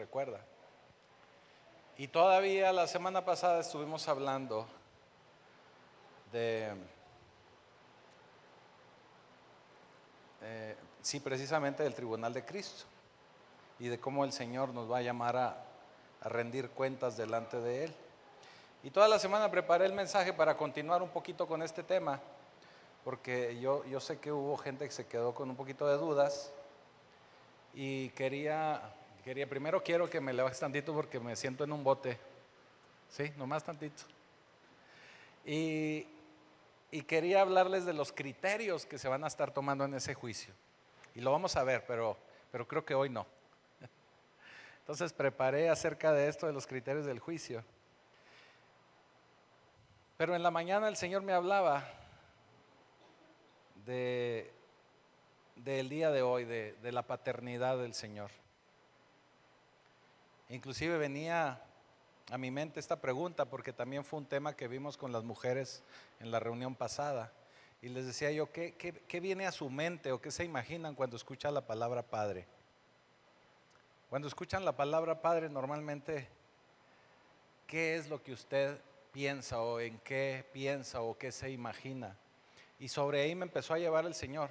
recuerda. Y todavía la semana pasada estuvimos hablando de, sí, precisamente del tribunal de Cristo y de cómo el Señor nos va a llamar a rendir cuentas delante de Él. Y toda la semana preparé el mensaje para continuar un poquito con este tema, porque yo sé que hubo gente que se quedó con un poquito de dudas y primero quiero que me le bajes tantito porque me siento en un bote, sí, nomás tantito. Y quería hablarles de los criterios que se van a estar tomando en ese juicio. Y lo vamos a ver, pero creo que hoy no. Entonces preparé acerca de esto, de los criterios del juicio. Pero en la mañana el Señor me hablaba del día de hoy, de la paternidad del Señor. Inclusive venía a mi mente esta pregunta porque también fue un tema que vimos con las mujeres en la reunión pasada. Y les decía yo, ¿qué viene a su mente o qué se imaginan cuando escuchan la palabra Padre? Cuando escuchan la palabra Padre, normalmente, ¿qué es lo que usted piensa o en qué piensa o qué se imagina? Y sobre ahí me empezó a llevar el Señor.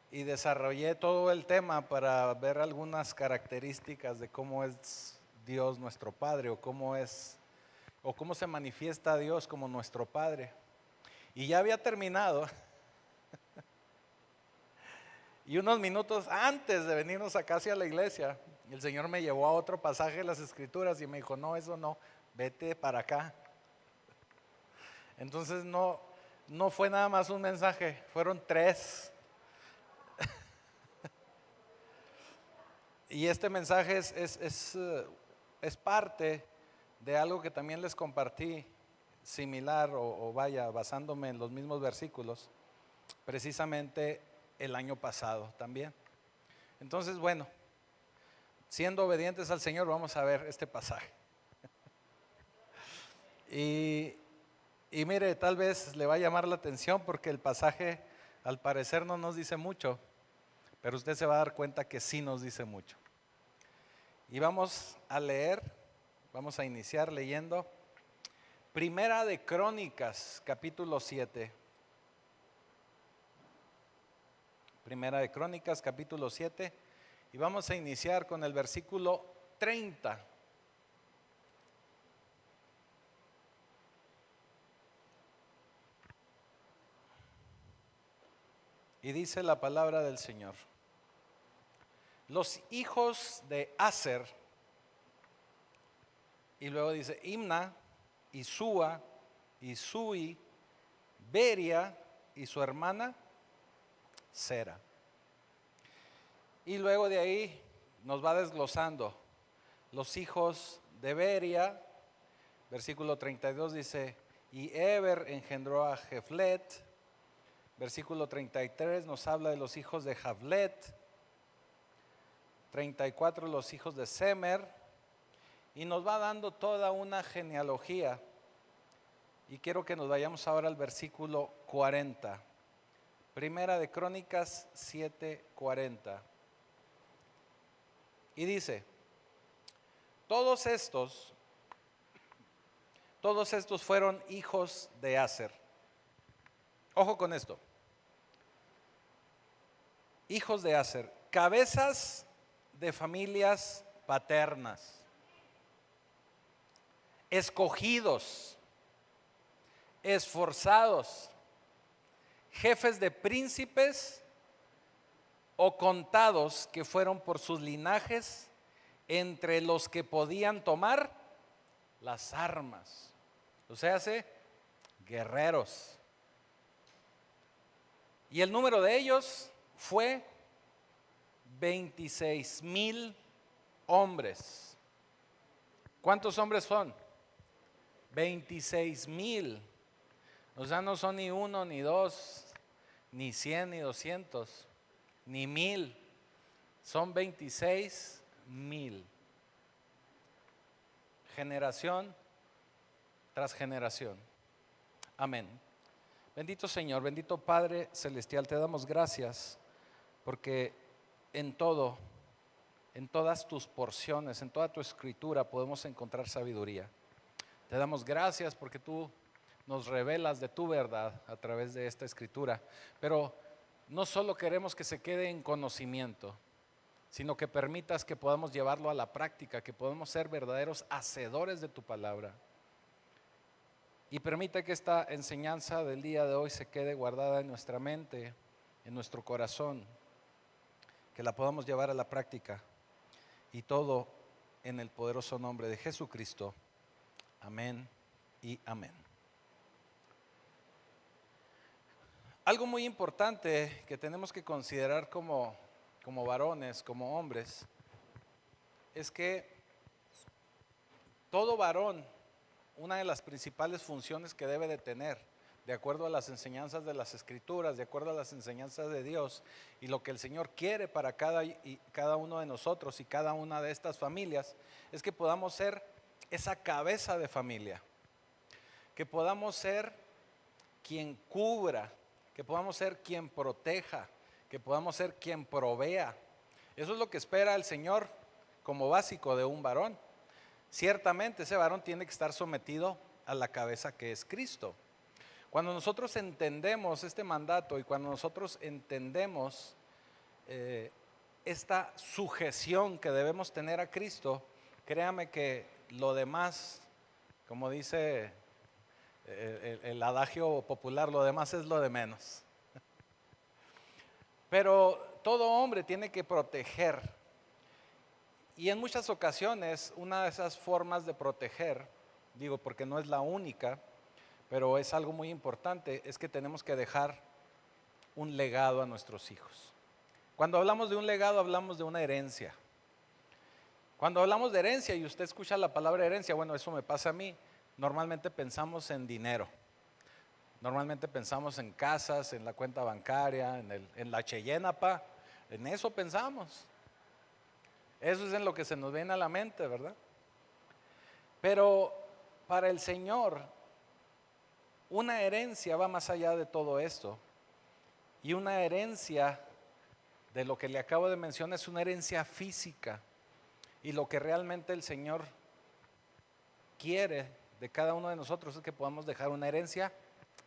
Y desarrollé todo el tema para ver algunas características de cómo es Dios nuestro Padre o cómo se manifiesta Dios como nuestro Padre. Y ya había terminado. Y unos minutos antes de venirnos acá hacia la iglesia, el Señor me llevó a otro pasaje de las Escrituras y me dijo, no, eso no, vete para acá. Entonces no fue nada más un mensaje, fueron 3. Y este mensaje es parte de algo que también les compartí, similar o basándome en los mismos versículos, precisamente el año pasado también. Entonces, bueno, siendo obedientes al Señor, vamos a ver este pasaje. Y mire, tal vez le va a llamar la atención porque el pasaje al parecer no nos dice mucho, pero usted se va a dar cuenta que sí nos dice mucho. Y vamos a leer, vamos a iniciar leyendo Primera de Crónicas, capítulo 7. Primera de Crónicas, capítulo 7. Y vamos a iniciar con el versículo 30. Y dice la palabra del Señor. Los hijos de Aser, y luego dice Imna, Isúa, Isui, Beria y su hermana Sera. Y luego de ahí nos va desglosando los hijos de Beria, versículo 32 dice, y Eber engendró a Jeflet. Versículo 33 nos habla de los hijos de Javlet. 34 los hijos de Semer. Y nos va dando toda una genealogía. Y quiero que nos vayamos ahora al versículo 40. Primera de Crónicas 7:40. Y dice, todos estos fueron hijos de Aser. Ojo con esto. Hijos de Aser, cabezas de familias paternas, escogidos, esforzados, jefes de príncipes o contados que fueron por sus linajes entre los que podían tomar las armas, o sea, guerreros. Y el número de ellos fue 26,000 hombres. ¿Cuántos hombres son? 26,000. O sea, no son ni 1, ni 2, ni 100, ni 200, ni 1,000. Son 26,000. Generación tras generación. Amén. Bendito Señor, bendito Padre Celestial, te damos gracias porque en todo en todas tus porciones, en toda tu escritura podemos encontrar sabiduría. Te damos gracias porque tú nos revelas de tu verdad a través de esta escritura, pero no solo queremos que se quede en conocimiento, sino que permitas que podamos llevarlo a la práctica, que podamos ser verdaderos hacedores de tu palabra. Y permite que esta enseñanza del día de hoy se quede guardada en nuestra mente, en nuestro corazón, que la podamos llevar a la práctica. Y todo en el poderoso nombre de Jesucristo. Amén y amén. Algo muy importante que tenemos que considerar como varones, como hombres, es que todo varón, una de las principales funciones que debe de tener, de acuerdo a las enseñanzas de las Escrituras, de acuerdo a las enseñanzas de Dios y lo que el Señor quiere para cada uno de nosotros y cada una de estas familias, es que podamos ser esa cabeza de familia, que podamos ser quien cubra, que podamos ser quien proteja, que podamos ser quien provea. Eso es lo que espera el Señor como básico de un varón. Ciertamente ese varón tiene que estar sometido a la cabeza que es Cristo. Cuando nosotros entendemos este mandato y cuando nosotros entendemos esta sujeción que debemos tener a Cristo, créame que lo demás, como dice el adagio popular, lo demás es lo de menos. Pero todo hombre tiene que proteger. Y en muchas ocasiones, una de esas formas de proteger, digo porque no es la única, pero es algo muy importante, es que tenemos que dejar un legado a nuestros hijos. Cuando hablamos de un legado, hablamos de una herencia. Cuando hablamos de herencia y usted escucha la palabra herencia, bueno, eso me pasa a mí, normalmente pensamos en dinero. Normalmente pensamos en casas, en la cuenta bancaria, en la Cheyenne, en eso pensamos. Eso es en lo que se nos viene a la mente, ¿verdad? Pero para el Señor, una herencia va más allá de todo esto. Y una herencia, de lo que le acabo de mencionar, es una herencia física. Y lo que realmente el Señor quiere de cada uno de nosotros es que podamos dejar una herencia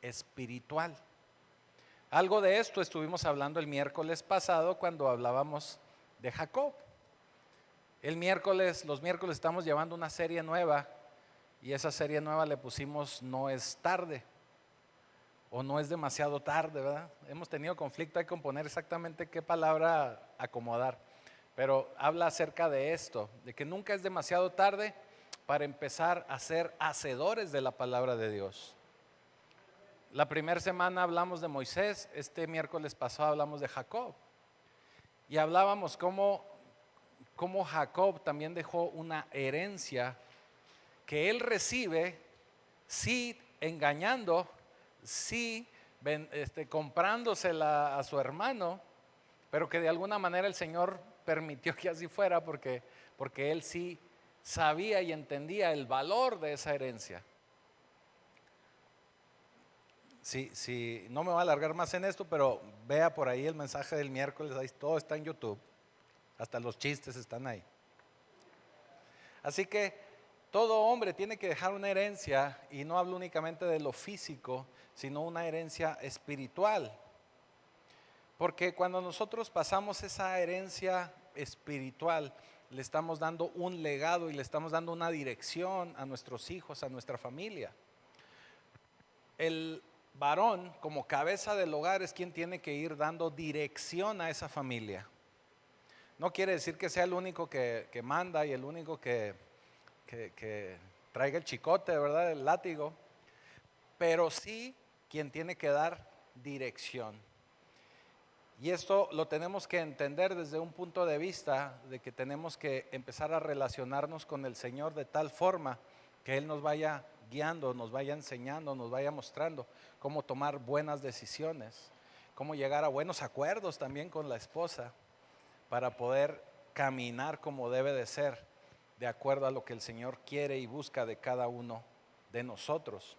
espiritual. Algo de esto estuvimos hablando el miércoles pasado cuando hablábamos de Jacob. Los miércoles estamos llevando una serie nueva y esa serie nueva le pusimos No es tarde o no es demasiado tarde, ¿verdad? Hemos tenido conflicto ahí con poner exactamente qué palabra acomodar, pero habla acerca de esto, de que nunca es demasiado tarde para empezar a ser hacedores de la palabra de Dios. La primera semana hablamos de Moisés, este miércoles pasado hablamos de Jacob y hablábamos cómo Jacob también dejó una herencia que él recibe, sí engañando, sí comprándosela a su hermano, pero que de alguna manera el Señor permitió que así fuera porque él sí sabía y entendía el valor de esa herencia. Sí, no me voy a alargar más en esto, pero vea por ahí el mensaje del miércoles, ahí todo está en YouTube, hasta los chistes están ahí. Así que todo hombre tiene que dejar una herencia, y no hablo únicamente de lo físico, sino una herencia espiritual. Porque cuando nosotros pasamos esa herencia espiritual, le estamos dando un legado y le estamos dando una dirección a nuestros hijos, a nuestra familia. El varón, como cabeza del hogar, es quien tiene que ir dando dirección a esa familia. No quiere decir que sea el único que manda y el único que traiga el chicote, ¿verdad? El látigo, pero sí quien tiene que dar dirección. Y esto lo tenemos que entender desde un punto de vista de que tenemos que empezar a relacionarnos con el Señor de tal forma que Él nos vaya guiando, nos vaya enseñando, nos vaya mostrando cómo tomar buenas decisiones, cómo llegar a buenos acuerdos también con la esposa para poder caminar como debe de ser, de acuerdo a lo que el Señor quiere y busca de cada uno de nosotros.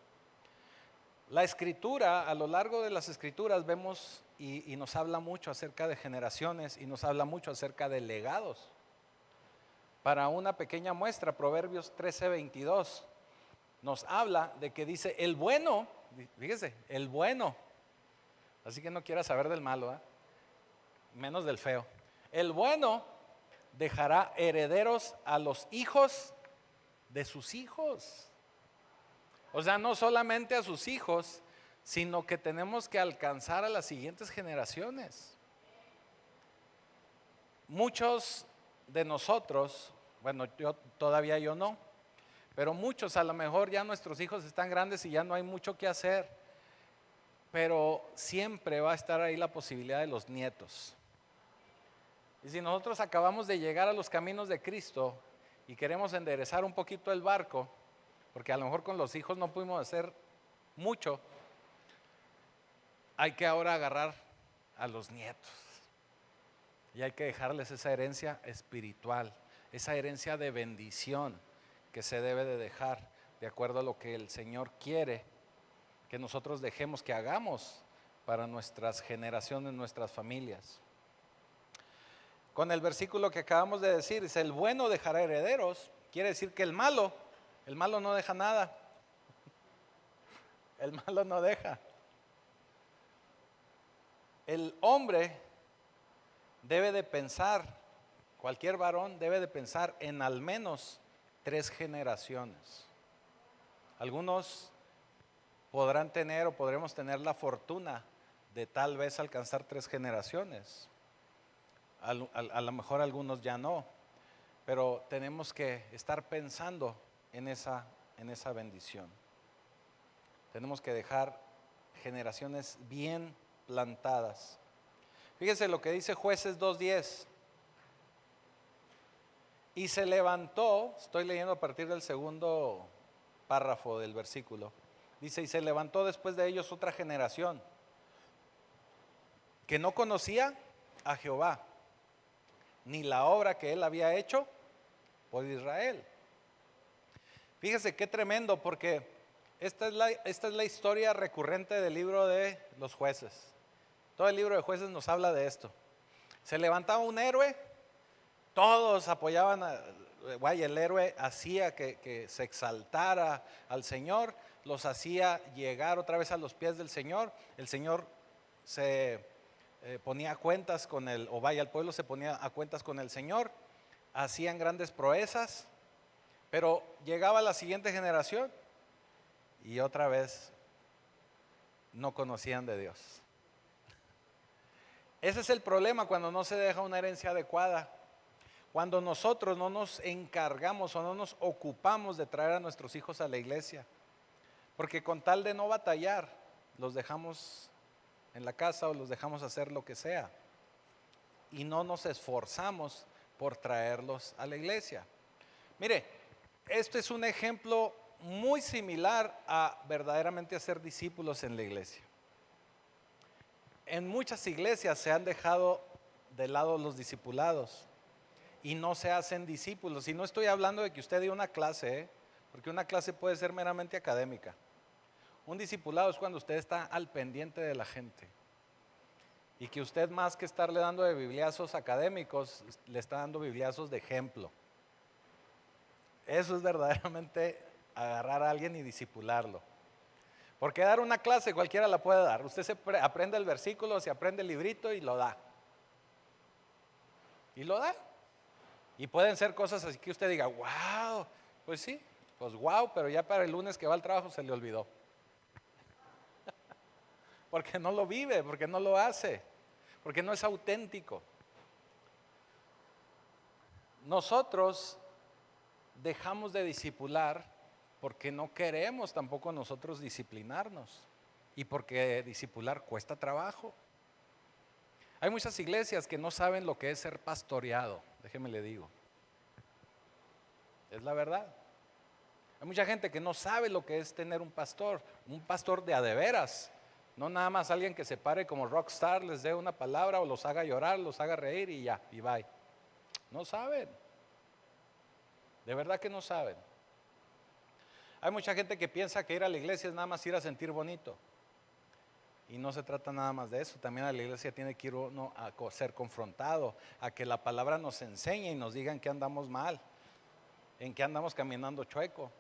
La Escritura, a lo largo de las Escrituras vemos y nos habla mucho acerca de generaciones y nos habla mucho acerca de legados. Para una pequeña muestra, Proverbios 13:22 nos habla de que dice, el bueno, fíjese, el bueno, así que no quiera saber del malo, menos del feo. El bueno dejará herederos a los hijos de sus hijos. O sea, no solamente a sus hijos, sino que tenemos que alcanzar a las siguientes generaciones. Muchos de nosotros, bueno, yo no, pero muchos a lo mejor ya nuestros hijos están grandes y ya no hay mucho que hacer, pero siempre va a estar ahí la posibilidad de los nietos. Y si nosotros acabamos de llegar a los caminos de Cristo y queremos enderezar un poquito el barco, porque a lo mejor con los hijos no pudimos hacer mucho, hay que ahora agarrar a los nietos y hay que dejarles esa herencia espiritual, esa herencia de bendición que se debe de dejar de acuerdo a lo que el Señor quiere que nosotros dejemos, que hagamos para nuestras generaciones, nuestras familias. Con el versículo que acabamos de decir, dice, el bueno dejará herederos, quiere decir que el malo no deja nada. El malo no deja. El hombre debe de pensar, cualquier varón debe de pensar en al menos 3 generaciones. Algunos podrán tener o podremos tener la fortuna de tal vez alcanzar 3 generaciones. A lo mejor algunos ya no, pero tenemos que estar pensando en esa bendición. Tenemos que dejar generaciones bien plantadas. Fíjense lo que dice Jueces 2:10. Y se levantó, estoy leyendo a partir del segundo párrafo del versículo. Dice, y se levantó después de ellos otra generación que no conocía a Jehová, ni la obra que él había hecho por Israel. Fíjese qué tremendo, porque esta es la historia recurrente del libro de los jueces. Todo el libro de jueces nos habla de esto. Se levantaba un héroe, todos apoyaban, el héroe hacía que se exaltara al Señor, los hacía llegar otra vez a los pies del Señor. El Señor se ponía a cuentas con el pueblo se ponía a cuentas con el Señor, hacían grandes proezas, pero llegaba la siguiente generación y otra vez no conocían de Dios. Ese es el problema cuando no se deja una herencia adecuada, cuando nosotros no nos encargamos o no nos ocupamos de traer a nuestros hijos a la iglesia, porque con tal de no batallar, los dejamos en la casa o los dejamos hacer lo que sea y no nos esforzamos por traerlos a la iglesia. Mire, esto es un ejemplo muy similar a verdaderamente hacer discípulos en la iglesia. En muchas iglesias se han dejado de lado los discipulados y no se hacen discípulos. Y no estoy hablando de que usted dé una clase, porque una clase puede ser meramente académica. Un discipulado es cuando usted está al pendiente de la gente y que usted, más que estarle dando de bibliazos académicos, le está dando bibliazos de ejemplo. Eso es verdaderamente agarrar a alguien y discipularlo. Porque dar una clase cualquiera la puede dar. Usted aprende el versículo, se aprende el librito y lo da. Y lo da. Y pueden ser cosas así que usted diga, wow, pues sí, pues wow, pero ya para el lunes que va al trabajo se le olvidó. Porque no lo vive, porque no lo hace, porque no es auténtico. Nosotros dejamos de discipular porque no queremos tampoco nosotros disciplinarnos y porque discipular cuesta trabajo. Hay muchas iglesias que no saben lo que es ser pastoreado, déjeme le digo. Es la verdad. Hay mucha gente que no sabe lo que es tener un pastor de a de veras. No nada más alguien que se pare como rockstar, les dé una palabra o los haga llorar, los haga reír y ya, y bye. No saben. De verdad que no saben. Hay mucha gente que piensa que ir a la iglesia es nada más ir a sentir bonito. Y no se trata nada más de eso. También a la iglesia tiene que ir uno a ser confrontado, a que la palabra nos enseñe y nos digan que andamos mal. en qué andamos caminando chueco.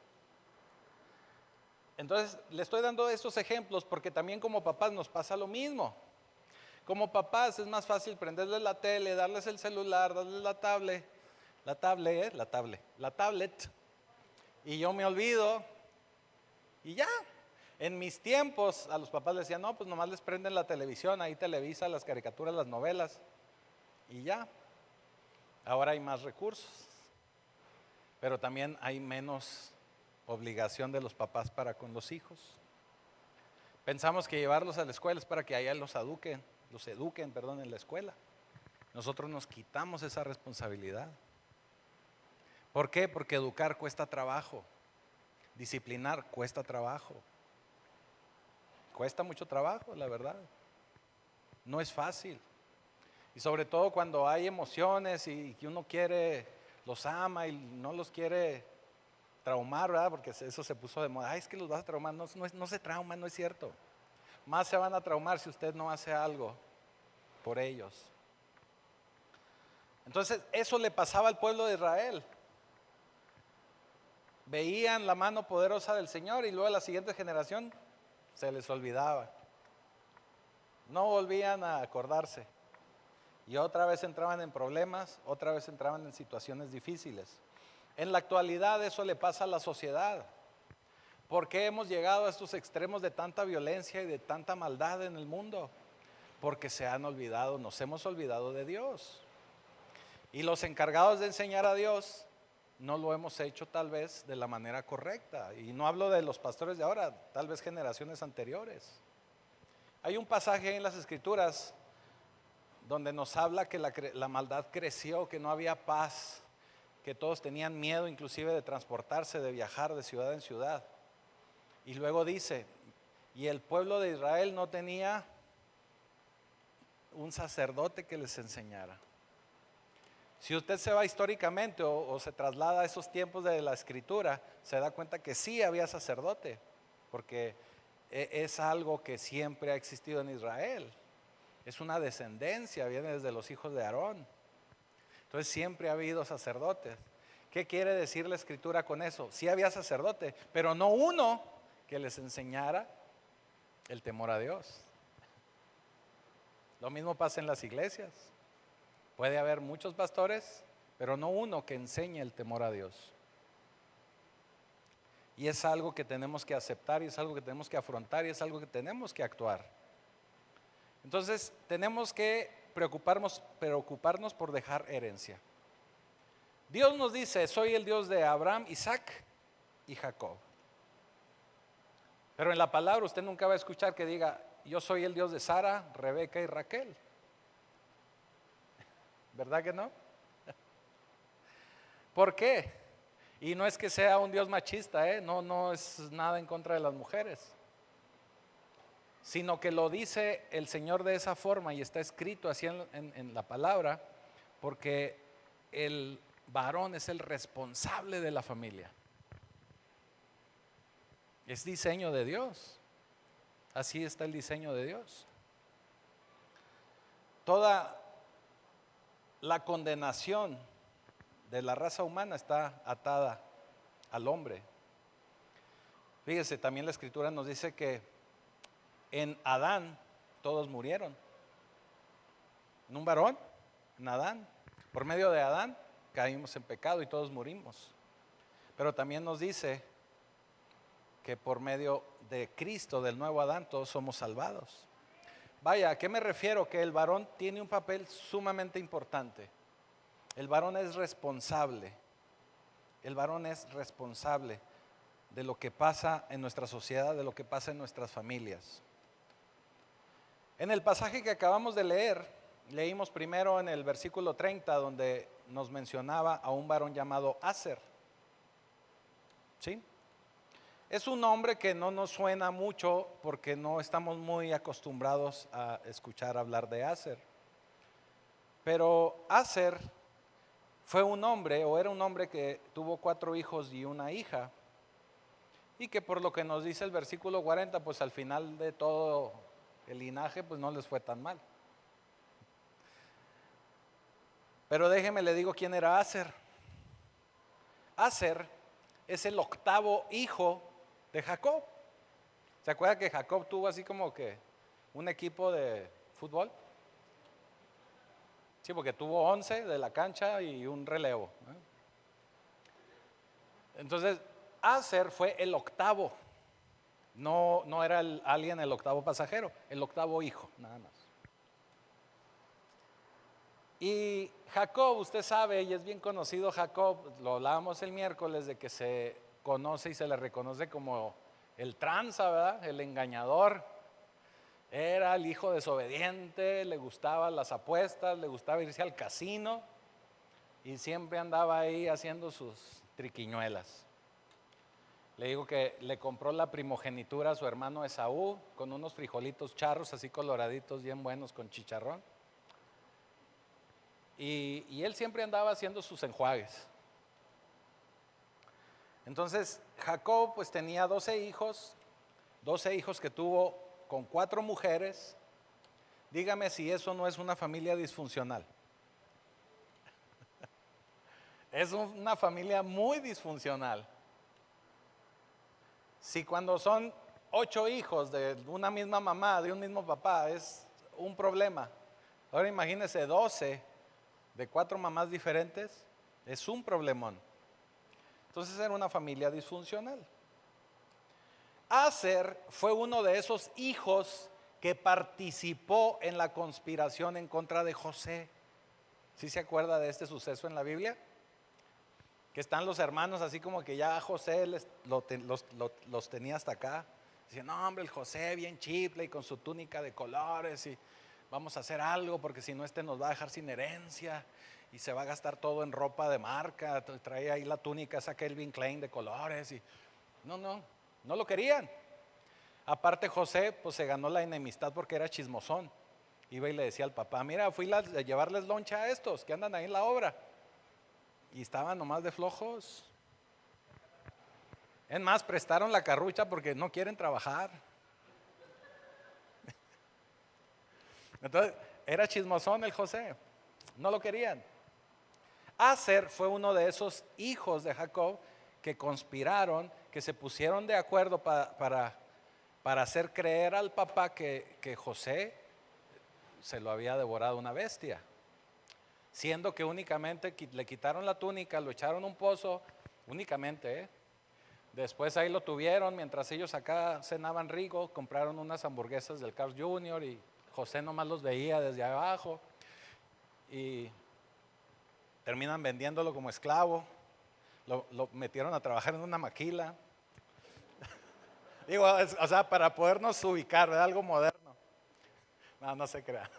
Entonces, le estoy dando estos ejemplos porque también como papás nos pasa lo mismo. Como papás es más fácil prenderles la tele, darles el celular, darles la tablet, y yo me olvido y ya. En mis tiempos a los papás les decían, no, pues nomás les prenden la televisión, ahí Televisa, las caricaturas, las novelas y ya. Ahora hay más recursos, pero también hay menos obligación de los papás para con los hijos. Pensamos que llevarlos a la escuela es para que allá los eduquen, en la escuela. Nosotros nos quitamos esa responsabilidad. ¿Por qué? Porque educar cuesta trabajo, disciplinar cuesta trabajo. Cuesta mucho trabajo, la verdad. No es fácil. Y sobre todo cuando hay emociones y que uno los ama y no los quiere traumar, ¿verdad? Porque eso se puso de moda. Ay, es que los vas a traumar. No se trauman, no es cierto. Más se van a traumar si usted no hace algo por ellos. Entonces, eso le pasaba al pueblo de Israel. Veían la mano poderosa del Señor y luego a la siguiente generación se les olvidaba. No volvían a acordarse. Y otra vez entraban en problemas, otra vez entraban en situaciones difíciles. En la actualidad eso le pasa a la sociedad. ¿Por qué hemos llegado a estos extremos de tanta violencia y de tanta maldad en el mundo? Porque nos hemos olvidado de Dios. Y los encargados de enseñar a Dios no lo hemos hecho tal vez de la manera correcta. Y no hablo de los pastores de ahora, tal vez generaciones anteriores. Hay un pasaje en las Escrituras donde nos habla que la maldad creció, que no había paz, que todos tenían miedo inclusive de transportarse, de viajar de ciudad en ciudad. Y luego dice, y el pueblo de Israel no tenía un sacerdote que les enseñara. Si usted se va históricamente o se traslada a esos tiempos de la Escritura, se da cuenta que sí había sacerdote, porque es algo que siempre ha existido en Israel. Es una descendencia, viene desde los hijos de Aarón. Entonces siempre ha habido sacerdotes. ¿Qué quiere decir la Escritura con eso? Sí había sacerdote, pero no uno que les enseñara el temor a Dios. Lo mismo pasa en las iglesias. Puede haber muchos pastores, pero no uno que enseñe el temor a Dios. Y es algo que tenemos que aceptar, y es algo que tenemos que afrontar, y es algo que tenemos que actuar. Entonces tenemos que preocuparnos por dejar herencia. Dios nos dice, soy el Dios de Abraham, Isaac y Jacob. Pero en la palabra usted nunca va a escuchar que diga, yo soy el Dios de Sara, Rebeca y Raquel. ¿Verdad que no? ¿Por qué? Y no es que sea un Dios machista, no es nada en contra de las mujeres, sino que lo dice el Señor de esa forma y está escrito así en la palabra, porque el varón es el responsable de la familia. Es diseño de Dios. Así está el diseño de Dios. Toda la condenación de la raza humana está atada al hombre. Fíjese, también la Escritura nos dice que en Adán todos murieron. En un varón, en Adán. Por medio de Adán caímos en pecado y todos morimos. Pero también nos dice que por medio de Cristo, del nuevo Adán, todos somos salvados. Vaya, ¿a qué me refiero? Que el varón tiene un papel sumamente importante. El varón es responsable. El varón es responsable de lo que pasa en nuestra sociedad, de lo que pasa en nuestras familias. En el pasaje que acabamos de leer, leímos primero en el versículo 30, donde nos mencionaba a un varón llamado Aser. ¿Sí? Es un nombre que no nos suena mucho porque no estamos muy acostumbrados a escuchar hablar de Aser. Pero Aser fue un hombre, o era un hombre que tuvo 4 hijos y una hija, y que por lo que nos dice el versículo 40, pues al final de todo el linaje, pues no les fue tan mal. Pero déjeme le digo quién era Aser. Aser es el octavo hijo de Jacob. ¿Se acuerda que Jacob tuvo así como que un equipo de fútbol? Sí, porque tuvo 11 de la cancha y un relevo. Entonces, Aser fue el octavo. No era alguien el octavo pasajero, el octavo hijo, nada más. Y Jacob, usted sabe, y es bien conocido Jacob, lo hablábamos el miércoles, de que se conoce y se le reconoce como el tranza, ¿verdad? El engañador. Era el hijo desobediente, le gustaban las apuestas, le gustaba irse al casino y siempre andaba ahí haciendo sus triquiñuelas. Le digo que le compró la primogenitura a su hermano Esaú con unos frijolitos charros así coloraditos bien buenos con chicharrón. Y él siempre andaba haciendo sus enjuagues. Entonces Jacob pues tenía 12 hijos que tuvo con 4 mujeres. Dígame si eso no es una familia disfuncional. Es una familia muy disfuncional. Si cuando son 8 hijos de una misma mamá, de un mismo papá, es un problema. Ahora imagínese 12 de 4 mamás diferentes, es un problemón. Entonces era una familia disfuncional. Aser fue uno de esos hijos que participó en la conspiración en contra de José. ¿Sí se acuerda de este suceso en la Biblia? Que están los hermanos así como que ya José los tenía hasta acá. Dicen, no hombre, el José bien chiple y con su túnica de colores y vamos a hacer algo porque si no nos va a dejar sin herencia y se va a gastar todo en ropa de marca. Trae ahí la túnica esa Calvin Klein de colores y no lo querían. Aparte José pues se ganó la enemistad porque era chismosón. Iba y le decía al papá, mira, fui a llevarles loncha a estos que andan ahí en la obra. Y estaban nomás de flojos. Es más, prestaron la carrucha porque no quieren trabajar. Entonces, era chismosón el José. No lo querían. Aser fue uno de esos hijos de Jacob que conspiraron, que se pusieron de acuerdo para hacer creer al papá que José se lo había devorado una bestia. Siendo que únicamente le quitaron la túnica, lo echaron a un pozo, únicamente. Después ahí lo tuvieron, mientras ellos acá cenaban rico, compraron unas hamburguesas del Carl Jr. y José nomás los veía desde abajo. Y terminan vendiéndolo como esclavo, lo metieron a trabajar en una maquila. Digo, o sea, para podernos ubicar, ¿verdad? Algo moderno. No se crea.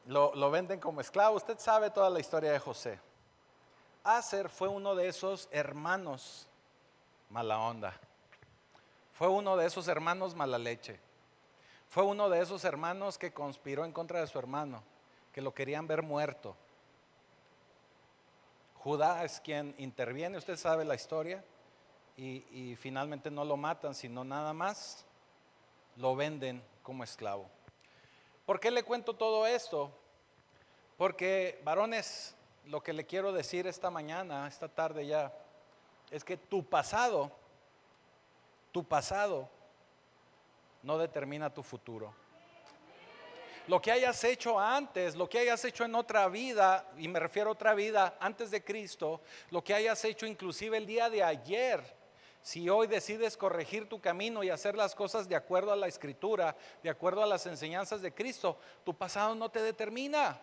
Lo venden como esclavo. Usted sabe toda la historia de José. Aser fue uno de esos hermanos mala onda. Fue uno de esos hermanos mala leche. Fue uno de esos hermanos que conspiró en contra de su hermano, que lo querían ver muerto. Judá es quien interviene, usted sabe la historia, y finalmente no lo matan, sino nada más lo venden como esclavo. ¿Por qué le cuento todo esto? Porque, varones, lo que le quiero decir esta mañana, esta tarde ya, es que tu pasado no determina tu futuro. Lo que hayas hecho antes, lo que hayas hecho en otra vida, y me refiero a otra vida antes de Cristo, lo que hayas hecho inclusive el día de ayer, si hoy decides corregir tu camino y hacer las cosas de acuerdo a la Escritura, de acuerdo a las enseñanzas de Cristo, tu pasado no te determina.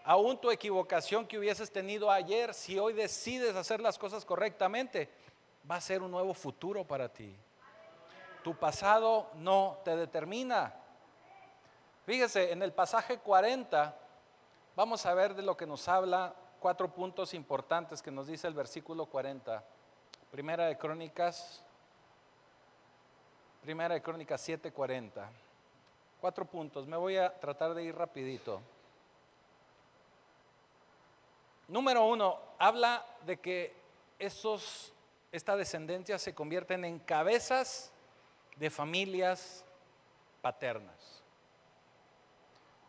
Aún tu equivocación que hubieses tenido ayer, si hoy decides hacer las cosas correctamente, va a ser un nuevo futuro para ti. Tu pasado no te determina. Fíjese, en el pasaje 40, vamos a ver de lo que nos habla, 4 puntos importantes que nos dice el versículo 40. Primera de Crónicas 7:40. 4 puntos, me voy a tratar de ir rapidito. Número 1, habla de que esta descendencia se convierten en cabezas de familias paternas.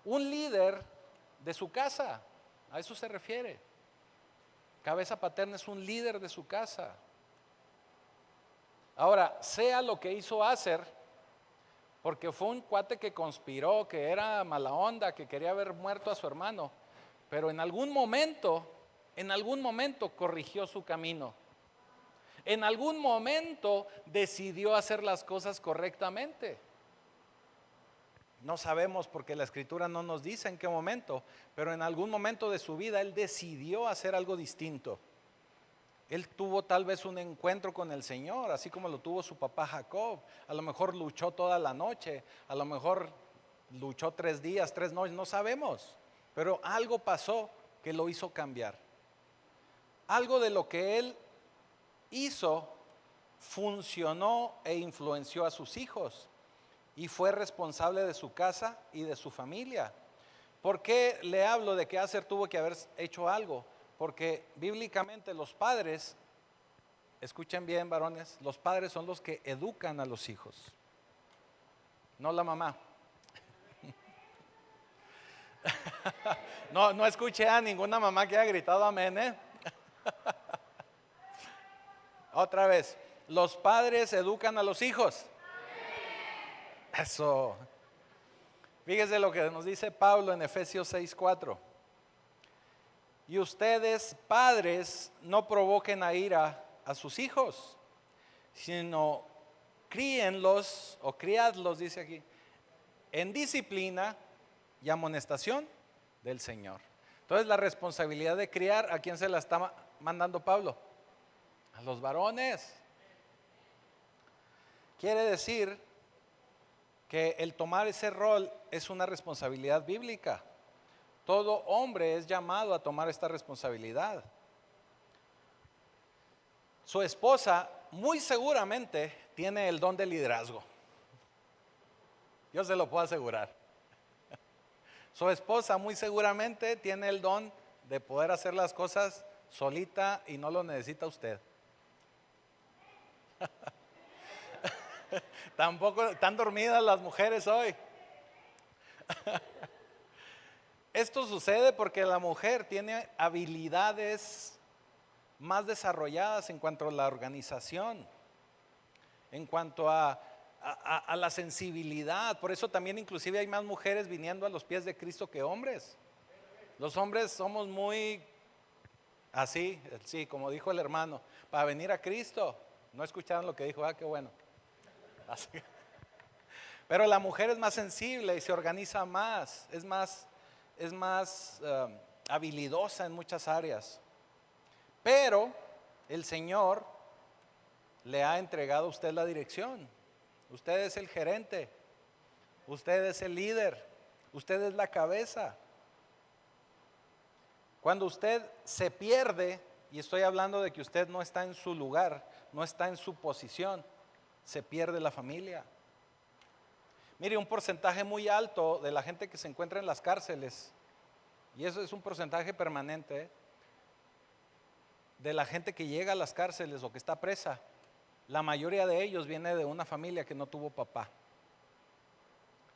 Un líder de su casa, a eso se refiere. cabeza paterna es un líder de su casa. Ahora, sea lo que hizo Aser, porque fue un cuate que conspiró, que era mala onda, que quería ver muerto a su hermano, pero en algún momento corrigió su camino. En algún momento decidió hacer las cosas correctamente. No sabemos porque la escritura no nos dice en qué momento, pero en algún momento de su vida él decidió hacer algo distinto. Él tuvo tal vez un encuentro con el Señor, así como lo tuvo su papá Jacob. A lo mejor luchó toda la noche, a lo mejor luchó 3 días, 3 noches, no sabemos. Pero algo pasó que lo hizo cambiar. Algo de lo que él hizo funcionó e influenció a sus hijos. Y fue responsable de su casa y de su familia. ¿Por qué le hablo de que Aser tuvo que haber hecho algo? Porque bíblicamente los padres, escuchen bien varones, los padres son los que educan a los hijos, no la mamá. No escuché a ninguna mamá que haya gritado amén, ¿eh? Otra vez, los padres educan a los hijos. Eso. Fíjese lo que nos dice Pablo en Efesios 6:4. Y ustedes, padres, no provoquen a ira a sus hijos, sino críenlos o criadlos, dice aquí, en disciplina y amonestación del Señor. Entonces la responsabilidad de criar, ¿a quién se la está mandando Pablo? A los varones. Quiere decir que el tomar ese rol es una responsabilidad bíblica. Todo hombre es llamado a tomar esta responsabilidad. Su esposa muy seguramente tiene el don de liderazgo. Yo se lo puedo asegurar. Su esposa muy seguramente tiene el don de poder hacer las cosas solita y no lo necesita usted. Tampoco están dormidas las mujeres hoy. Esto sucede porque la mujer tiene habilidades más desarrolladas en cuanto a la organización, en cuanto a la sensibilidad. Por eso también inclusive hay más mujeres viniendo a los pies de Cristo que hombres. Los hombres somos muy así, sí, como dijo el hermano, para venir a Cristo. No escucharon lo que dijo, qué bueno. Así. Pero la mujer es más sensible y se organiza más, es más habilidosa en muchas áreas. Pero el Señor le ha entregado a usted la dirección. Usted es el gerente, usted es el líder, usted es la cabeza. Cuando usted se pierde, y estoy hablando de que usted no está en su lugar, no está en su posición, se pierde la familia. Mire, un porcentaje muy alto de la gente que se encuentra en las cárceles, y eso es un porcentaje permanente, de la gente que llega a las cárceles o que está presa, la mayoría de ellos viene de una familia que no tuvo papá.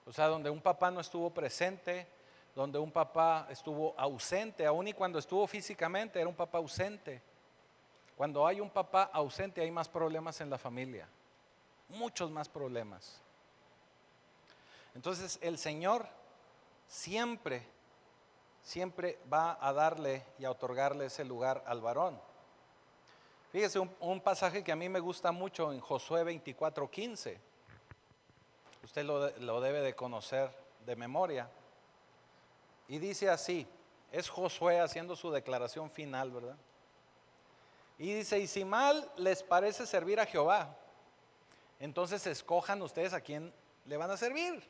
O sea, donde un papá no estuvo presente, donde un papá estuvo ausente, aun y cuando estuvo físicamente era un papá ausente. Cuando hay un papá ausente hay más problemas en la familia, muchos más problemas. Entonces el Señor siempre va a darle y a otorgarle ese lugar al varón. Fíjese un pasaje que a mí me gusta mucho en Josué 24:15. Usted lo debe de conocer de memoria. Y dice así, es Josué haciendo su declaración final, ¿verdad? Y dice, y si mal les parece servir a Jehová, entonces escojan ustedes a quién le van a servir.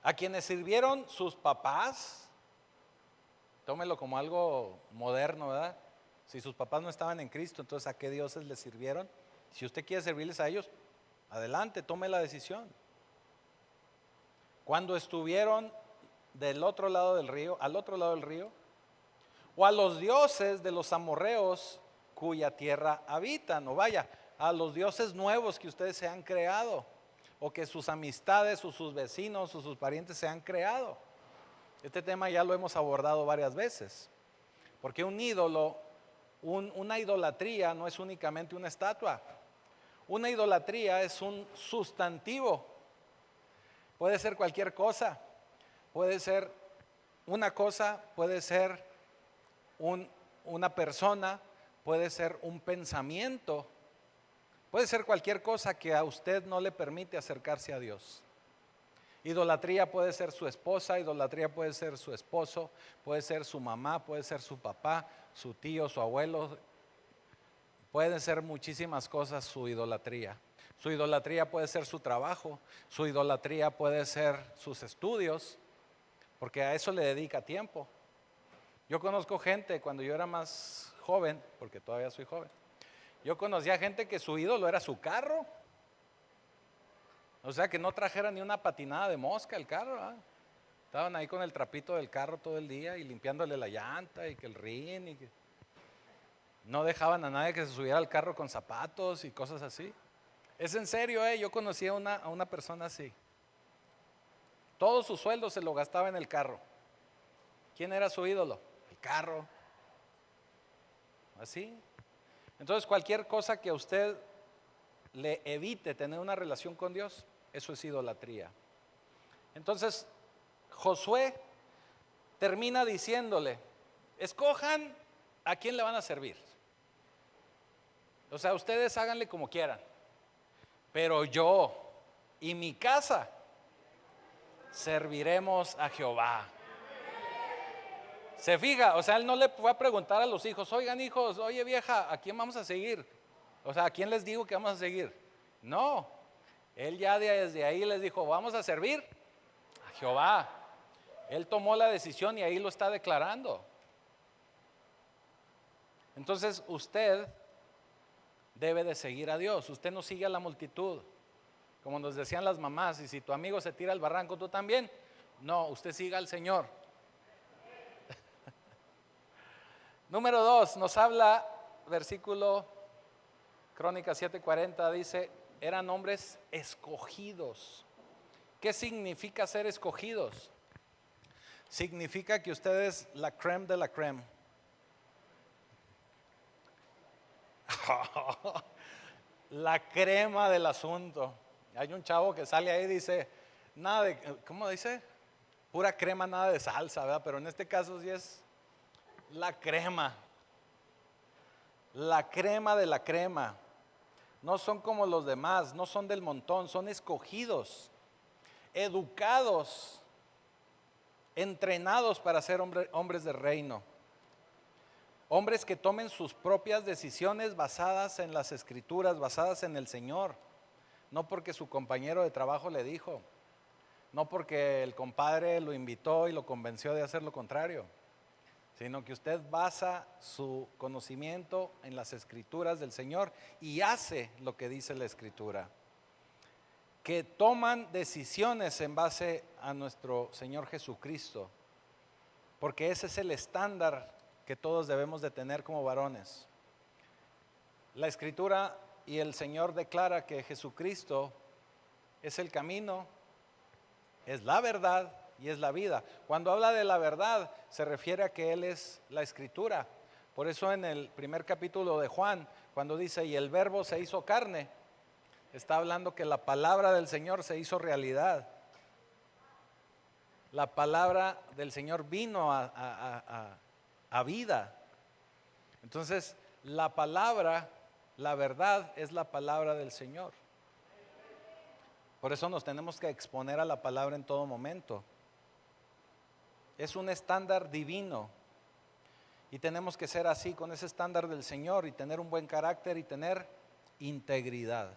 A quienes sirvieron sus papás, tómelo como algo moderno, ¿verdad? Si sus papás no estaban en Cristo, entonces ¿a qué dioses les sirvieron? Si usted quiere servirles a ellos, adelante, tome la decisión. Cuando estuvieron del otro lado del río, al otro lado del río, o a los dioses de los amorreos cuya tierra habitan, o vaya, a los dioses nuevos que ustedes se han creado, o que sus amistades, o sus vecinos, o sus parientes se han creado. Este tema ya lo hemos abordado varias veces, porque un ídolo, una idolatría no es únicamente una estatua. Una idolatría es un sustantivo. Puede ser cualquier cosa. Puede ser una cosa, puede ser una persona, puede ser un pensamiento, puede ser cualquier cosa que a usted no le permite acercarse a Dios. Idolatría puede ser su esposa, idolatría puede ser su esposo, puede ser su mamá, puede ser su papá, su tío, su abuelo. Pueden ser muchísimas cosas su idolatría. Su idolatría puede ser su trabajo, su idolatría puede ser sus estudios, porque a eso le dedica tiempo. Yo conozco gente, cuando yo era más joven, porque todavía soy joven, yo conocía gente que su ídolo era su carro. O sea, que no trajera ni una patinada de mosca el carro, ¿verdad? Estaban ahí con el trapito del carro todo el día y limpiándole la llanta y que el rin y que no dejaban a nadie que se subiera al carro con zapatos y cosas así. Es en serio, yo conocí a una persona así. Todo su sueldo se lo gastaba en el carro. ¿Quién era su ídolo? El carro. Así. Entonces cualquier cosa que a usted le evite tener una relación con Dios, eso es idolatría. Entonces Josué termina diciéndole, escojan a quién le van a servir. O sea, ustedes háganle como quieran, pero yo y mi casa serviremos a Jehová. Se fija, o sea, él no le fue a preguntar a los hijos, oigan hijos, oye vieja, ¿a quién vamos a seguir? O sea, ¿a quién les digo que vamos a seguir? No, él ya desde ahí les dijo, vamos a servir a Jehová. Él tomó la decisión y ahí lo está declarando. Entonces usted debe de seguir a Dios, usted no sigue a la multitud. Como nos decían las mamás, y si tu amigo se tira al barranco, tú también. No, usted siga al Señor. Número 2, nos habla, versículo Crónicas 7:40, dice, eran hombres escogidos. ¿Qué significa ser escogidos? Significa que usted es la crème de la crème. La crema del asunto. Hay un chavo que sale ahí y dice, nada de, ¿cómo dice? Pura crema, nada de salsa, ¿verdad? Pero en este caso sí es la crema. La crema de la crema. No son como los demás, no son del montón, son escogidos, educados, entrenados para ser hombres de reino. Hombres que tomen sus propias decisiones basadas en las Escrituras, basadas en el Señor. No porque su compañero de trabajo le dijo, no porque el compadre lo invitó y lo convenció de hacer lo contrario, sino que usted basa su conocimiento en las Escrituras del Señor y hace lo que dice la Escritura. Que toman decisiones en base a nuestro Señor Jesucristo, porque ese es el estándar que todos debemos de tener como varones. La Escritura y el Señor declara que Jesucristo es el camino, es la verdad y es la vida. Cuando habla de la verdad, se refiere a que Él es la Escritura. Por eso en el primer capítulo de Juan, cuando dice, y el verbo se hizo carne, está hablando que la palabra del Señor se hizo realidad. La palabra del Señor vino a vida. Entonces, la palabra, la verdad es la palabra del Señor. Por eso nos tenemos que exponer a la palabra en todo momento. Es un estándar divino y tenemos que ser así con ese estándar del Señor y tener un buen carácter y tener integridad.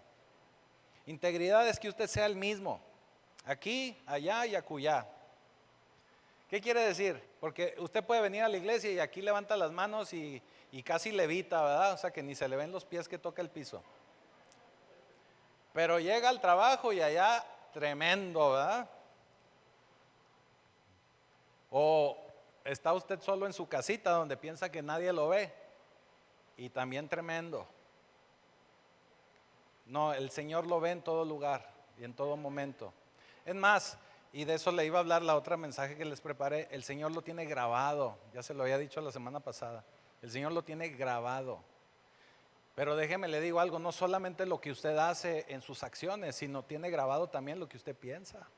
Integridad es que usted sea el mismo, aquí, allá y acullá. ¿Qué quiere decir? Porque usted puede venir a la iglesia y aquí levanta las manos y casi levita, ¿verdad? O sea que ni se le ven los pies que toca el piso. Pero llega al trabajo y allá tremendo, ¿verdad? O está usted solo en su casita donde piensa que nadie lo ve y también tremendo. No, el Señor lo ve en todo lugar y en todo momento. Es más, Y de eso le iba a hablar la otra mensaje que les preparé. El Señor lo tiene grabado, ya se lo había dicho la semana pasada. El Señor lo tiene grabado. Pero déjeme le digo algo, no solamente lo que usted hace en sus acciones, sino tiene grabado también lo que usted piensa.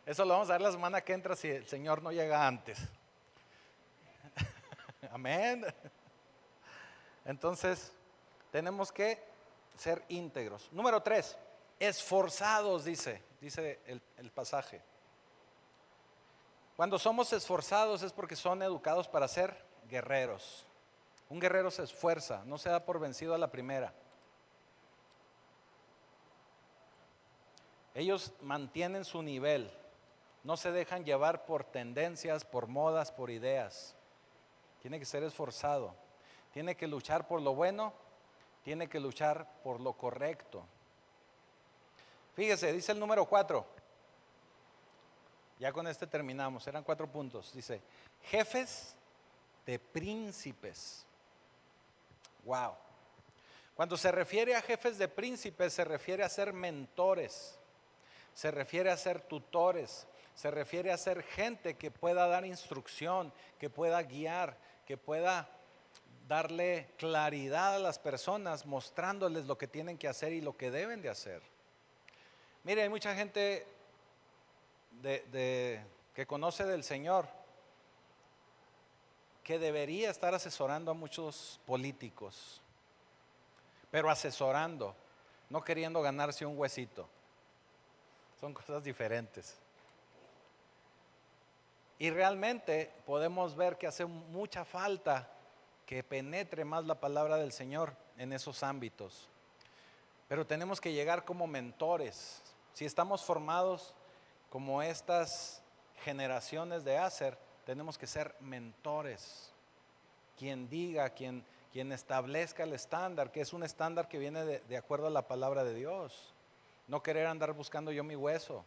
Eso lo vamos a ver la semana que entra si el Señor no llega antes. Amén. Entonces, tenemos que ser íntegros. Número 3, esforzados, dice el pasaje. Cuando somos esforzados es porque son educados para ser guerreros. Un guerrero se esfuerza, no se da por vencido a la primera. Ellos mantienen su nivel, no se dejan llevar por tendencias, por modas, por ideas. Tiene que ser esforzado, tiene que luchar por lo bueno, tiene que luchar por lo correcto. Fíjese, dice el número 4. Ya con este terminamos, eran 4 puntos. Dice, jefes de príncipes. Wow. Cuando se refiere a jefes de príncipes, se refiere a ser mentores, se refiere a ser tutores, se refiere a ser gente que pueda dar instrucción, que pueda guiar, que pueda darle claridad a las personas, mostrándoles lo que tienen que hacer y lo que deben de hacer. Mire, hay mucha gente que conoce del Señor que debería estar asesorando a muchos políticos, pero asesorando, no queriendo ganarse un huesito. Son cosas diferentes. Y realmente podemos ver que hace mucha falta que penetre más la palabra del Señor en esos ámbitos. Pero tenemos que llegar como mentores. Si estamos formados como estas generaciones de Aser, tenemos que ser mentores. Quien diga, quien establezca el estándar, que es un estándar que viene de acuerdo a la palabra de Dios. No querer andar buscando yo mi hueso.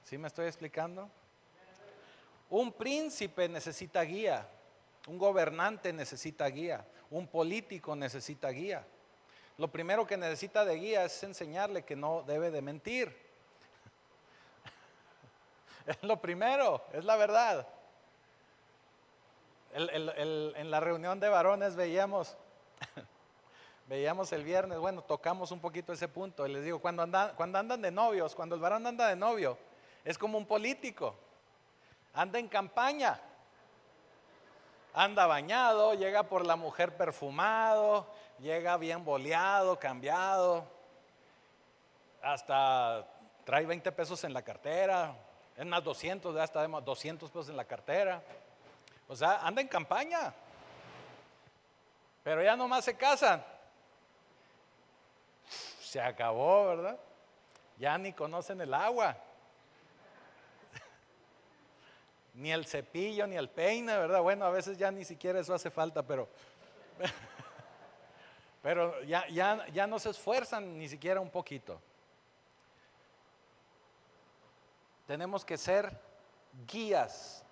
¿Sí me estoy explicando? Un príncipe necesita guía, un gobernante necesita guía, un político necesita guía. Lo primero que necesita de guía es enseñarle que no debe de mentir. Es lo primero, es la verdad. En la reunión de varones veíamos el viernes, bueno, tocamos un poquito ese punto. Y les digo, cuando andan de novios, cuando el varón anda de novio, es como un político. Anda en campaña, anda bañado, llega por la mujer perfumado, llega bien boleado, cambiado, hasta trae 20 pesos en la cartera, es más 200, ya está 200 pesos en la cartera. O sea, anda en campaña, pero ya nomás se casan. Se acabó, ¿verdad? Ya ni conocen el agua, ni el cepillo, ni el peine, ¿verdad? Bueno, a veces ya ni siquiera eso hace falta, pero ya no se esfuerzan ni siquiera un poquito. Tenemos que ser guías,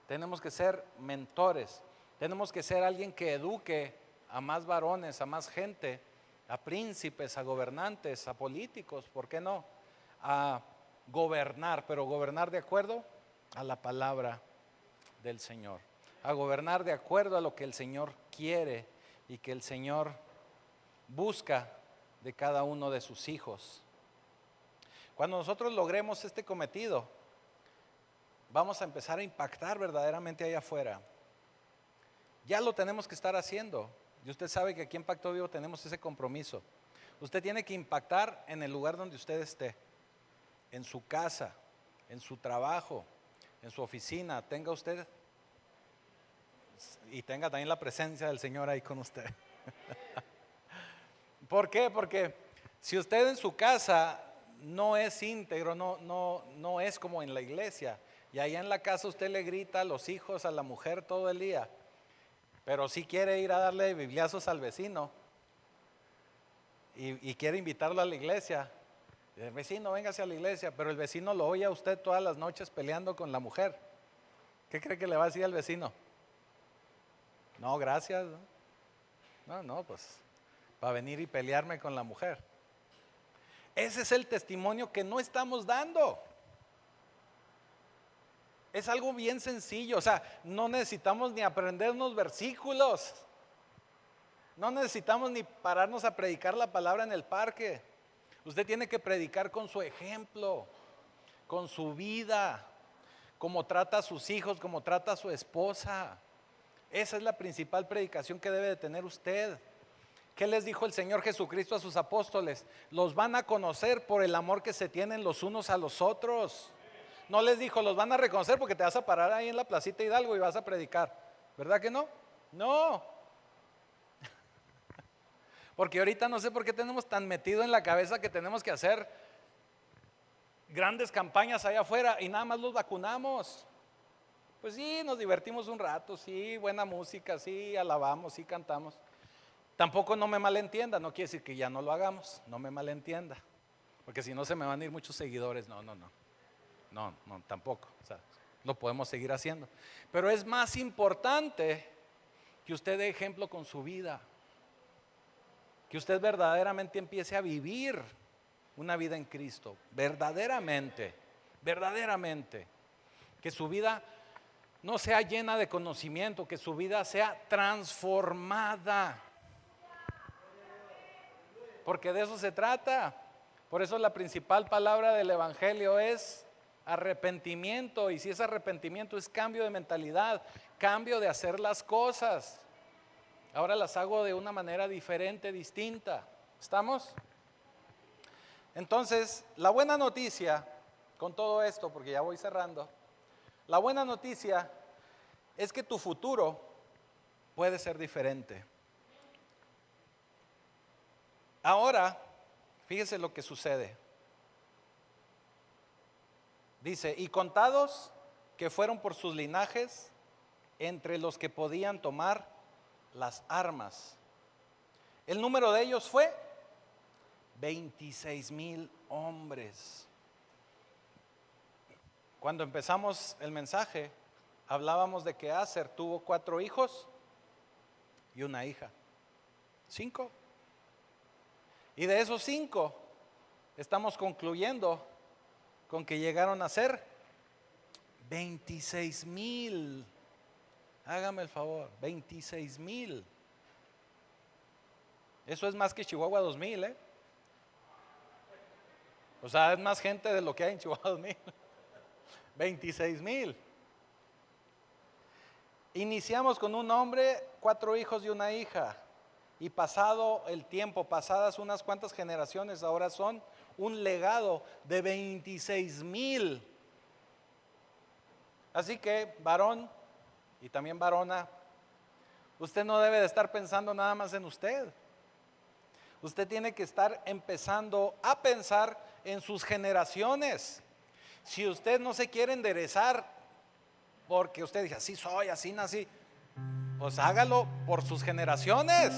tenemos que ser mentores, tenemos que ser alguien que eduque a más varones, a más gente, a príncipes, a gobernantes, a políticos, ¿por qué no? A gobernar, pero gobernar de acuerdo a la palabra del Señor, a gobernar de acuerdo a lo que el Señor quiere y que el Señor busca de cada uno de sus hijos. Cuando nosotros logremos este cometido, vamos a empezar a impactar verdaderamente allá afuera. Ya lo tenemos que estar haciendo. Y usted sabe que aquí en Pacto Vivo tenemos ese compromiso. Usted tiene que impactar en el lugar donde usted esté, en su casa, en su trabajo, en su oficina. Tenga usted y tenga también la presencia del Señor ahí con usted. ¿Por qué? Porque si usted en su casa no es íntegro, no es como en la iglesia, y allá en la casa usted le grita a los hijos, a la mujer todo el día, pero si quiere ir a darle bibliazos al vecino y quiere invitarlo a la iglesia, el vecino, véngase a la iglesia, pero el vecino lo oye a usted todas las noches peleando con la mujer. ¿Qué cree que le va a decir al vecino? No, gracias. No, pues para venir y pelearme con la mujer. Ese es el testimonio que no estamos dando. Es algo bien sencillo, o sea, no necesitamos ni aprendernos versículos. No necesitamos ni pararnos a predicar la palabra en el parque. Usted tiene que predicar con su ejemplo, con su vida, cómo trata a sus hijos, cómo trata a su esposa. Esa es la principal predicación que debe de tener usted. ¿Qué les dijo el Señor Jesucristo a sus apóstoles? Los van a conocer por el amor que se tienen los unos a los otros. No les dijo, los van a reconocer porque te vas a parar ahí en la placita Hidalgo y vas a predicar. ¿Verdad que no? No. Porque ahorita no sé por qué tenemos tan metido en la cabeza que tenemos que hacer grandes campañas allá afuera y nada más los vacunamos. Pues sí, nos divertimos un rato, sí, buena música, sí, alabamos, sí, cantamos. Tampoco no me malentienda, no quiere decir que ya no lo hagamos, no me malentienda. Porque si no se me van a ir muchos seguidores, no, tampoco. O sea, lo podemos seguir haciendo. Pero es más importante que usted dé ejemplo con su vida. Que usted verdaderamente empiece a vivir una vida en Cristo. Verdaderamente. Que su vida no sea llena de conocimiento, que su vida sea transformada. Porque de eso se trata. Por eso la principal palabra del evangelio es arrepentimiento. Y si es arrepentimiento es cambio de mentalidad, cambio de hacer las cosas. Ahora las hago de una manera diferente, distinta. ¿Estamos? Entonces, la buena noticia con todo esto, porque ya voy cerrando, la buena noticia es que tu futuro puede ser diferente. Ahora, fíjese lo que sucede. Dice, y contados que fueron por sus linajes, entre los que podían tomar las armas. El número de ellos fue 26,000 hombres. Cuando empezamos el mensaje, hablábamos de que Aser tuvo 4 hijos y una hija. 5. Y de esos 5, estamos concluyendo con que llegaron a ser 26,000. Hágame el favor, 26,000. Eso es más que Chihuahua 2000, O sea, es más gente de lo que hay en Chihuahua 2000. 26,000. Iniciamos con un hombre, 4 hijos y una hija. Y pasado el tiempo, pasadas unas cuantas generaciones, ahora son un legado de 26,000. Así que, varón y también varona, usted no debe de estar pensando nada más en usted. Usted tiene que estar empezando a pensar en sus generaciones. Si usted no se quiere enderezar porque usted dice, así soy, así nací, pues hágalo por sus generaciones.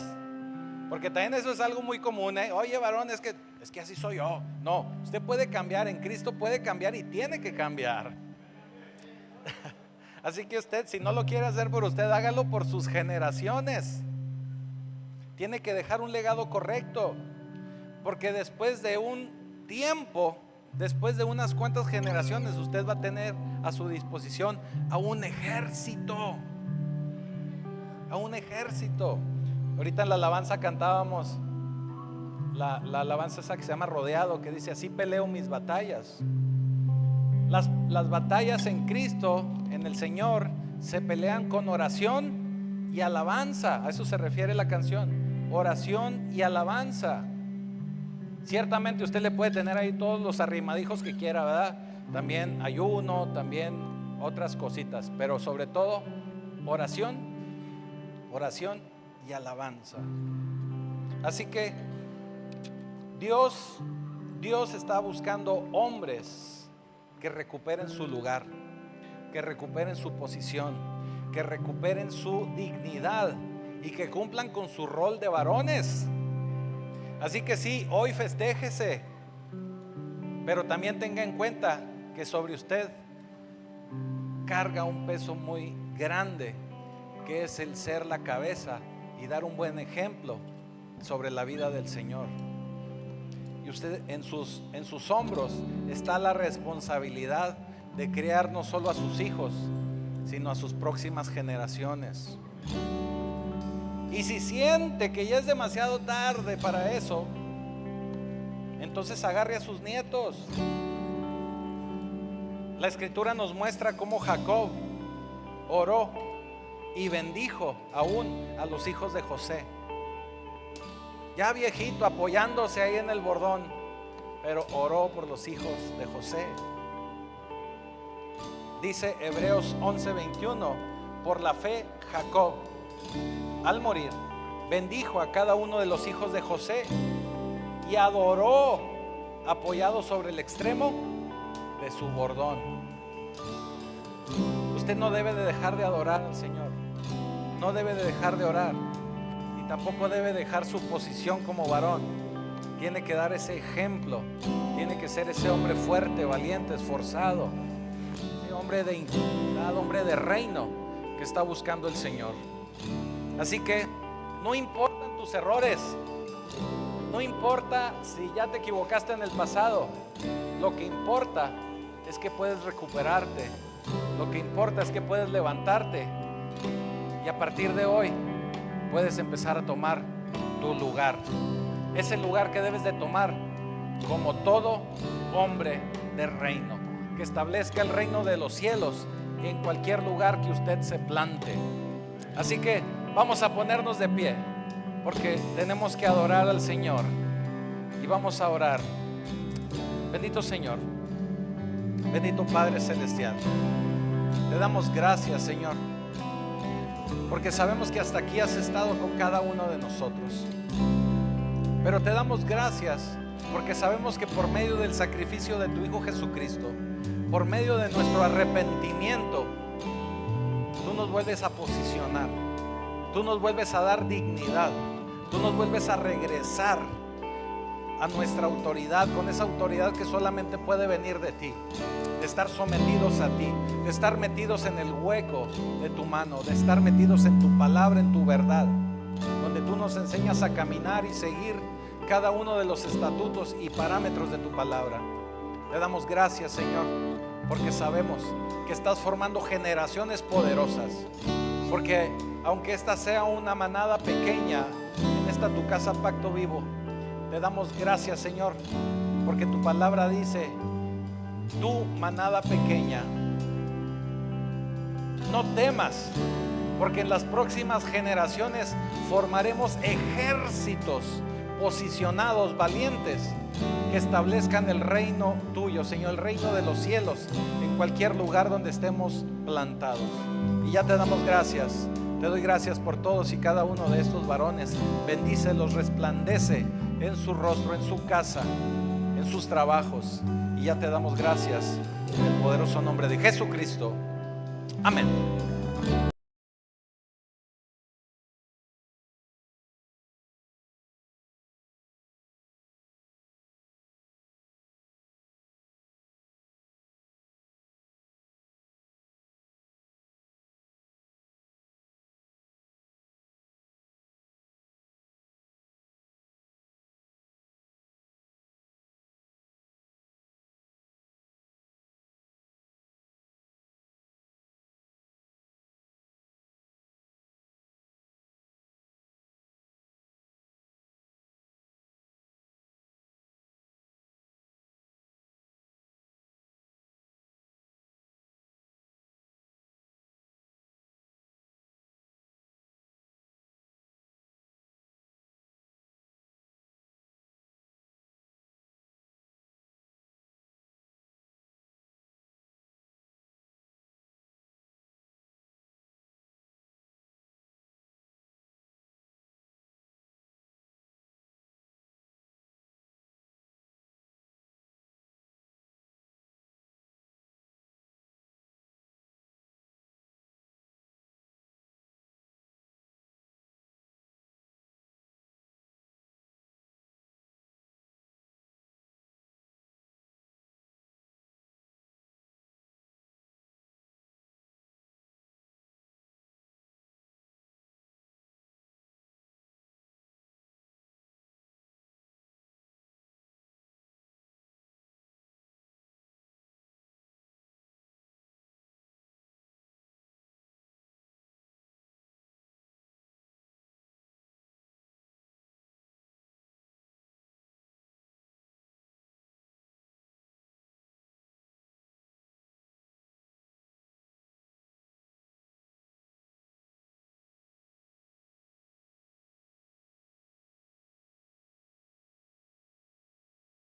Porque también eso es algo muy común, Oye, varón, es que así soy yo. No, usted puede cambiar, en Cristo puede cambiar y tiene que cambiar. Así que usted, si no lo quiere hacer por usted, hágalo por sus generaciones. Tiene que dejar un legado correcto. Porque después de un tiempo, después de unas cuantas generaciones, usted va a tener a su disposición a un ejército. A un ejército. Ahorita en la alabanza cantábamos la alabanza esa que se llama Rodeado, que dice, así peleo mis batallas. Las batallas en Cristo, en el Señor, se pelean con oración y alabanza. A eso se refiere la canción, oración y alabanza. Ciertamente usted le puede tener ahí todos los arrimmadijos que quiera, ¿verdad? También ayuno, también otras cositas, pero sobre todo oración y alabanza. Así que Dios está buscando hombres que recuperen su lugar, que recuperen su posición, que recuperen su dignidad y que cumplan con su rol de varones. Así que sí, hoy festéjese, pero también tenga en cuenta que sobre usted carga un peso muy grande, que es el ser la cabeza y dar un buen ejemplo sobre la vida del Señor. Y Y usted en sus hombros está la responsabilidad de criar no solo a sus hijos, sino a sus próximas generaciones. Y si siente que ya es demasiado tarde para eso, entonces agarre a sus nietos. La escritura nos muestra cómo Jacob oró y bendijo aún a los hijos de José, ya viejito, apoyándose ahí en el bordón, pero oró por los hijos de José. Dice Hebreos 11:21, por la fe Jacob, al morir, bendijo a cada uno de los hijos de José y adoró apoyado sobre el extremo de su bordón. Usted no debe de dejar de adorar al Señor, no debe de dejar de orar, y tampoco debe dejar su posición como varón. Tiene que dar ese ejemplo, tiene que ser ese hombre fuerte, valiente, esforzado, ese hombre de intimidad, hombre de reino que está buscando el Señor. Así que no importan tus errores, no importa si ya te equivocaste en el pasado, lo que importa es que puedes recuperarte, lo que importa es que puedes levantarte, y a partir de hoy puedes empezar a tomar tu lugar, ese lugar que debes de tomar como todo hombre de reino, que establezca el reino de los cielos en cualquier lugar que usted se plante. Así que vamos a ponernos de pie, porque tenemos que adorar al Señor, y vamos a orar. Bendito Señor, bendito Padre Celestial, te damos gracias, Señor, porque sabemos que hasta aquí has estado con cada uno de nosotros. Pero te damos gracias porque sabemos que por medio del sacrificio de tu Hijo Jesucristo, por medio de nuestro arrepentimiento, tú nos vuelves a posicionar, tú nos vuelves a dar dignidad, tú nos vuelves a regresar a nuestra autoridad, con esa autoridad que solamente puede venir de ti, de estar sometidos a ti, de estar metidos en el hueco de tu mano, de estar metidos en tu palabra, en tu verdad, donde tú nos enseñas a caminar y seguir cada uno de los estatutos y parámetros de tu palabra. Te damos gracias, Señor, porque sabemos que estás formando generaciones poderosas, porque aunque esta sea una manada pequeña en esta tu casa Pacto Vivo, te damos gracias, Señor, porque tu palabra dice: tú, manada pequeña, no temas, porque en las próximas generaciones formaremos ejércitos posicionados, valientes, que establezcan el reino tuyo, Señor, el reino de los cielos, en cualquier lugar donde estemos plantados. Y ya te damos gracias. Te doy gracias por todos y cada uno de estos varones. Bendícelos, resplandece en su rostro, en su casa, en sus trabajos. Y ya te damos gracias en el poderoso nombre de Jesucristo. Amén.